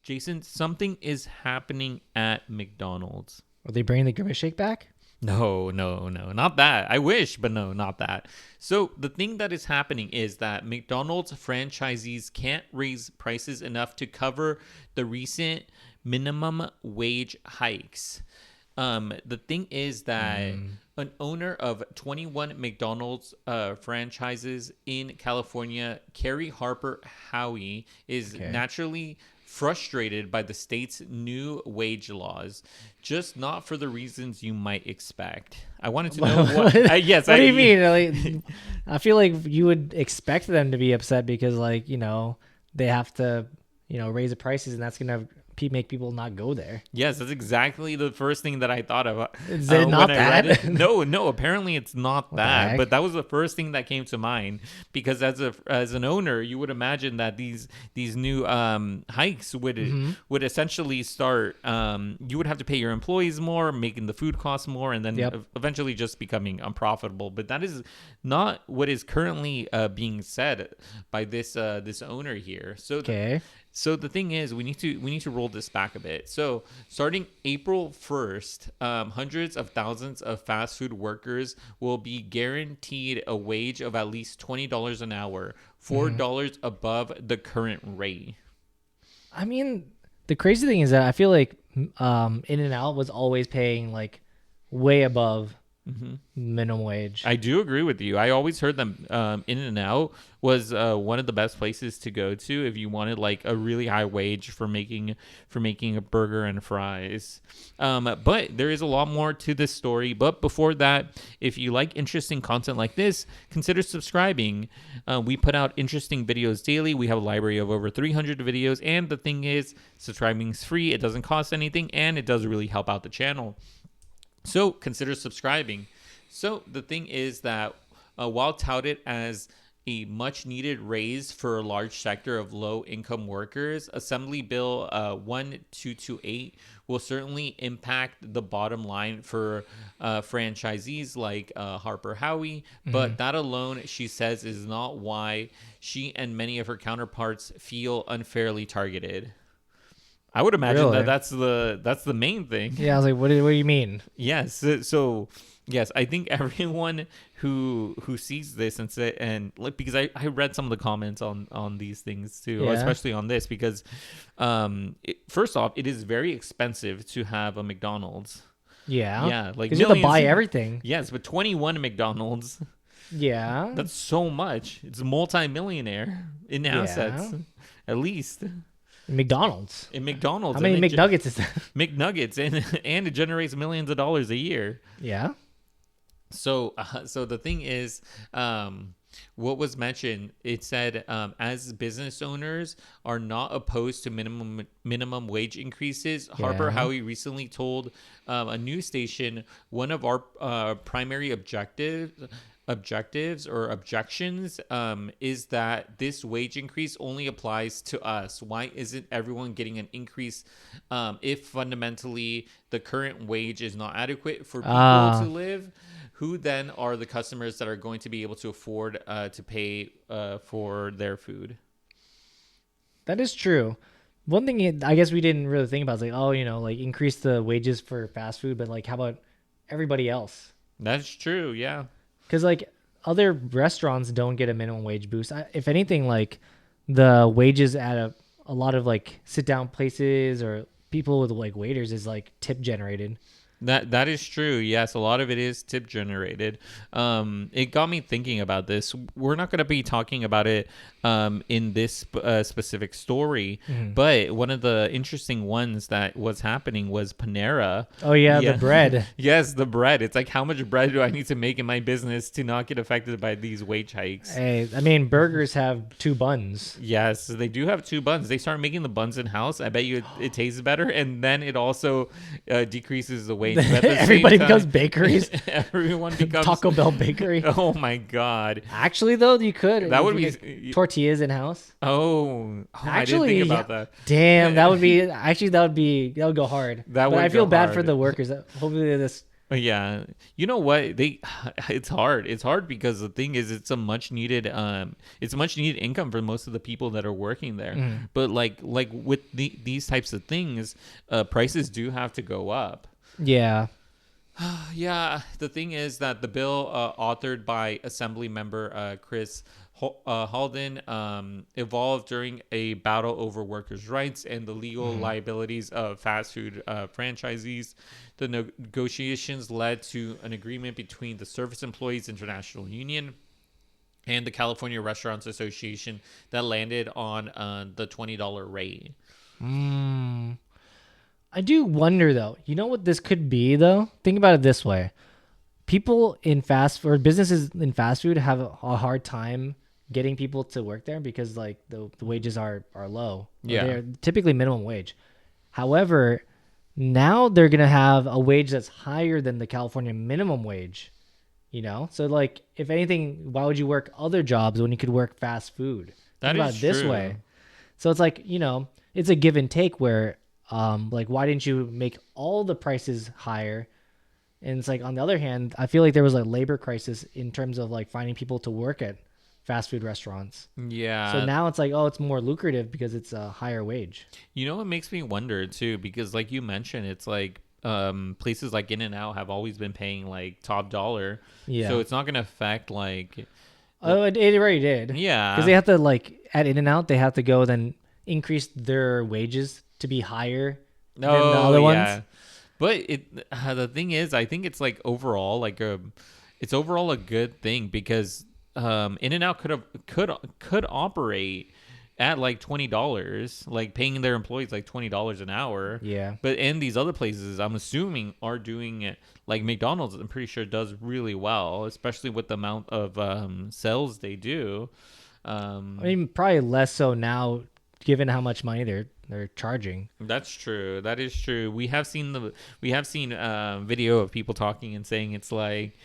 Jason, something is happening at McDonald's. Are they bringing the Grimace Shake back? No, not that. I wish, but no, not that. So the thing that is happening is that McDonald's franchisees can't raise prices enough to cover the recent minimum wage hikes. The thing is that an owner of 21 McDonald's franchises in California, Carrie Harper Howie, is naturally frustrated by the state's new wage laws, just not for the reasons you might expect. I wanted to know what. Yes, what do you mean? Like, I feel like you would expect them to be upset because, like, they have to, raise the prices, and that's gonna make people not go there. Yes, that's exactly the first thing that I thought of. Is it not that? No, apparently it's not that. But that was the first thing that came to mind, because as an owner, you would imagine that these new hikes would essentially start. You would have to pay your employees more, making the food cost more, and then eventually just becoming unprofitable. But that is not what is currently being said by this owner here. So the thing is, we need to roll this back a bit. So starting April 1st, hundreds of thousands of fast food workers will be guaranteed a wage of at least $20 an hour, $4 above the current rate. I mean, the crazy thing is that I feel like In-N-Out was always paying like way above minimum wage. I do agree with you. I always heard them In-N-Out was one of the best places to go to if you wanted like a really high wage for making a burger and fries. But there is a lot more to this story. But before that, if you like interesting content like this, consider subscribing. We put out interesting videos daily. We have a library of over 300 videos, and the thing is, subscribing is free. It doesn't cost anything, and it does really help out the channel. So consider subscribing. So the thing is that while touted as a much needed raise for a large sector of low income workers, Assembly Bill 1228 will certainly impact the bottom line for franchisees like Harper Howie. But that alone, she says, is not why she and many of her counterparts feel unfairly targeted. I would imagine that's the main thing. Yeah, I was like, what do you mean? Yes. So yes, I think everyone who sees this because I read some of the comments on these things too, especially on this, because first off, it is very expensive to have a McDonald's. Yeah, like because you have to buy everything. Yes, but 21 McDonald's. Yeah, that's so much. It's multi-millionaire in assets, at least. McDonald's. In McDonald's. How many McNuggets is that? McNuggets, and it generates millions of dollars a year. Yeah. So the thing is, what was mentioned, it said, as business owners are not opposed to minimum wage increases. Harper Howie recently told a news station one of our primary objectives or objections is that this wage increase only applies to us. Why isn't everyone getting an increase if fundamentally the current wage is not adequate for people to live? Who then are the customers that are going to be able to afford to pay for their food? That is true. One thing I guess we didn't really think about is like, like increase the wages for fast food, but like how about everybody else? That's true, yeah. Because like other restaurants don't get a minimum wage boost. If anything, like the wages at a lot of like sit down places or people with like waiters is like tip generated. That is true. Yes, a lot of it is tip generated. It got me thinking about this. We're not going to be talking about it in this specific story, but one of the interesting ones that was happening was Panera. Oh yeah, the bread. Yes, the bread. It's like, how much bread do I need to make in my business to not get affected by these wage hikes? Hey, I mean, burgers have 2 buns. Yes, they do have 2 buns. They start making the buns in house. I bet you it tastes better, and then it also decreases the wage. Everybody becomes bakeries. Everyone becomes Taco Bell bakery. Oh my god! Actually, though, you could. That would be tortillas in house. Actually, I didn't think about that. Damn, that would be that would go hard. I feel bad for the workers. Hopefully, this Yeah, you know what? It's hard. It's hard because the thing is, it's a much needed income for most of the people that are working there. Mm. But like with these types of things, prices do have to go up. Yeah. Yeah, the thing is that the bill, authored by Assembly Member Chris Halden, evolved during a battle over workers' rights and the legal liabilities of fast food franchisees. The negotiations led to an agreement between the Service Employees International Union and the California Restaurants Association that landed on the $20 rate. Mm. I do wonder though. You know what this could be though? Think about it this way. People in fast food, or businesses in fast food, have a hard time getting people to work there because like the wages are low. Or Yeah. they're typically minimum wage. However, now they're gonna have a wage that's higher than the California minimum wage. You know, so like if anything, why would you work other jobs when you could work fast food? Think That about is it this true. way. So it's like, it's a give and take where like why didn't you make all the prices higher? And it's like on the other hand, I feel like there was a labor crisis in terms of like finding people to work at fast food restaurants. So Yeah. now it's like, oh, it's more lucrative because it's a higher wage. You know, it makes me wonder too, because like you mentioned, it's like places like In and Out have always been paying like top dollar. Yeah. So it's not gonna affect like Oh, it already did. Because yeah. they have to like at In and Out, they have to go then increase their wages to be higher than the No, other ones. yeah. But the thing is, I think it's like overall it's overall a good thing because In and Out could operate at like $20, like paying their employees like $20 an hour. Yeah. But in these other places, I'm assuming are doing it like McDonald's. I'm pretty sure does really well, especially with the amount of sales they do. I mean, probably less so now, given how much money they're charging. That's true. That is true. We have seen video of people talking and saying it's like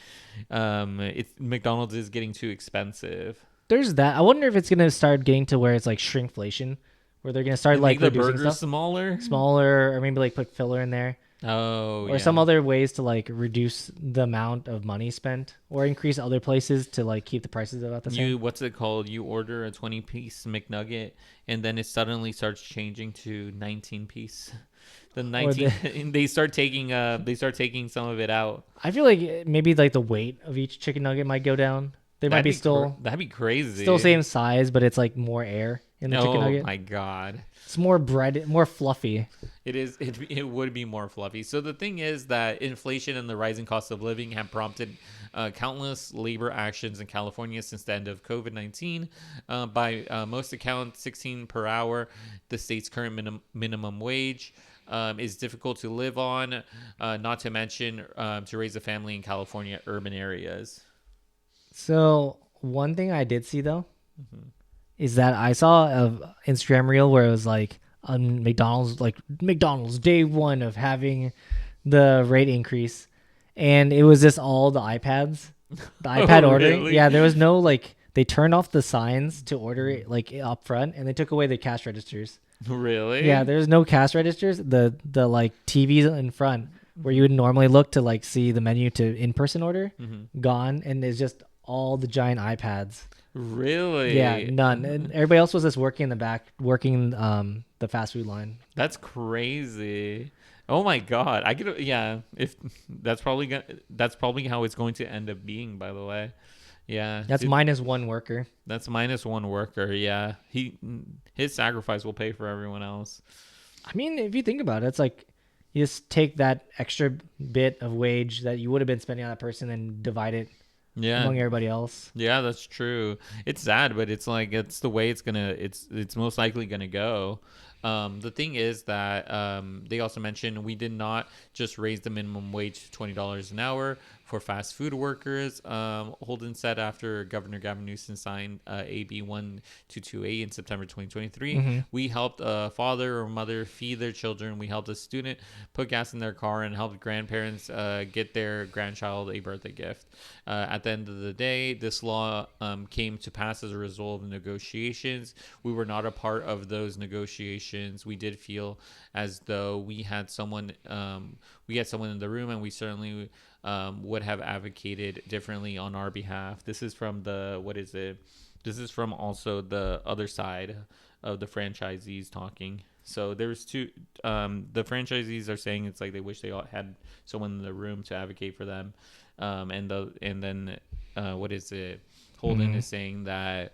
it's McDonald's is getting too expensive. There's that. I wonder if it's gonna start getting to where it's like shrinkflation, where they're gonna start They like make the reducing burgers stuff smaller. smaller, or maybe like put filler in there, Oh, or yeah. some other ways to like reduce the amount of money spent, or increase other places to like keep the prices about the same. What's it called? You order a 20-piece McNugget, and then it suddenly starts changing to 19-piece. The 19 they start taking some of it out. I feel like maybe like the weight of each chicken nugget might go down. They might be That'd be crazy. still same size, but it's like more air in the chicken Oh nugget. my god. It's more bread, more fluffy. It would be more fluffy. So the thing is that inflation and the rising cost of living have prompted countless labor actions in California since the end of COVID-19. By most accounts, 16 per hour, the state's current minimum wage is difficult to live on, not to mention to raise a family in California urban areas. So one thing I did see though is that I saw a Instagram reel where it was like on McDonald's day one of having the rate increase, and it was just all the iPads, the iPad ordering. really? Yeah, there was no like they turned off the signs to order it like up front, and they took away the cash registers. Really? Yeah, there's no cash registers. The like TVs in front where you would normally look to like see the menu to in person order gone, and it's just all the giant iPads. Really? Yeah, none. And everybody else was just working in the back, working the fast food line. That's crazy. Oh my god. I could yeah, if that's probably how it's going to end up being, by the way. Yeah. That's minus one worker. That's minus one worker. Yeah. His sacrifice will pay for everyone else. I mean, if you think about it, it's like you just take that extra bit of wage that you would have been spending on that person and divide it Yeah. among everybody else. Yeah, that's true. It's sad, but it's like it's the way it's most likely gonna go. The thing is that they also mentioned we did not just raise the minimum wage to $20 an hour for fast food workers. Holden said after Governor Gavin Newsom signed AB 1228 in September 2023, we helped a father or mother feed their children. We helped a student put gas in their car and helped grandparents get their grandchild a birthday gift. At the end of the day, this law came to pass as a result of negotiations. We were not a part of those negotiations. negotiations, we did feel as though we had someone in the room, and we certainly would have advocated differently on our behalf. This is from this is from also the other side of the franchisees talking. So there's two. The franchisees are saying it's like they wish they all had someone in the room to advocate for them, and then Holden is saying that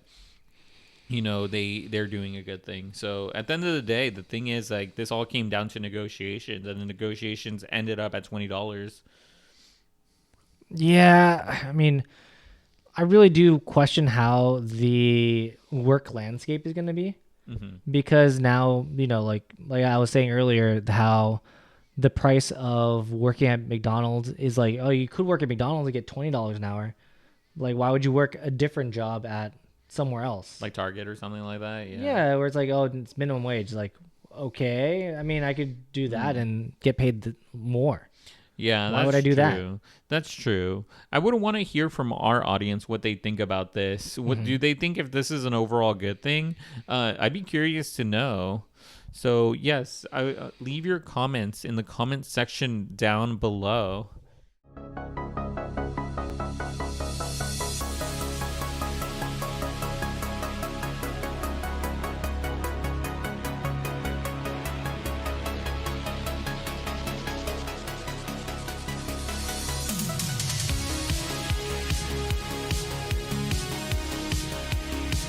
they're doing a good thing. So at the end of the day, the thing is, like, this all came down to negotiations, and the negotiations ended up at $20. Yeah, I mean, I really do question how the work landscape is going to be, because now, like I was saying earlier, how the price of working at McDonald's is like, oh, you could work at McDonald's and get $20 an hour. Like, why would you work a different job at somewhere else? Like Target or something like that. Yeah, where it's like, oh, it's minimum wage. Like, okay, I mean, I could do that and get paid more. Yeah, why would I do that? That's true. I would want to hear from our audience what they think about this. What do they think, if this is an overall good thing? I'd be curious to know. So yes, leave your comments in the comment section down below.